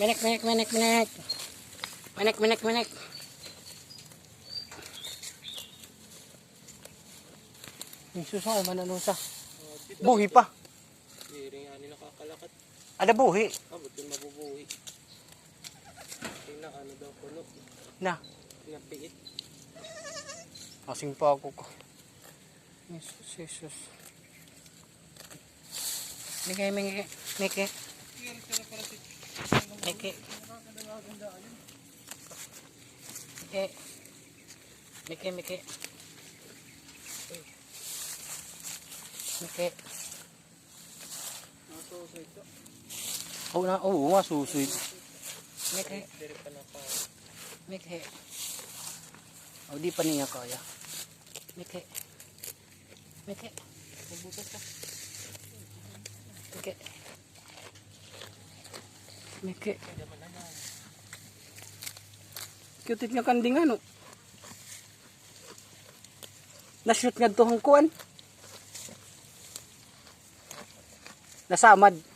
Menek, menek, menek, menek. Menek, menek, menek. Yung susay, mananusa. Buhi pa. Hindi nga nila nakakalakat. Ada buhi. Abot yung mabubuhi. Tingnan ano daw puno. Na. Tingnan piit. Asing pa ako ko. Jesus, Jesus. Mike, mike, mike. Mike. Mike. Mike, mike. Mike. Nasusoy ito. Oo nga, susuy. Mike. Diri pa na pa. Mike. O, di pa niya kaya. Mike. Mike. Magbutas ka. Mike. Mike. Cute nga kanding ano. Na-shoot nga ito hangkuan. Nasamad.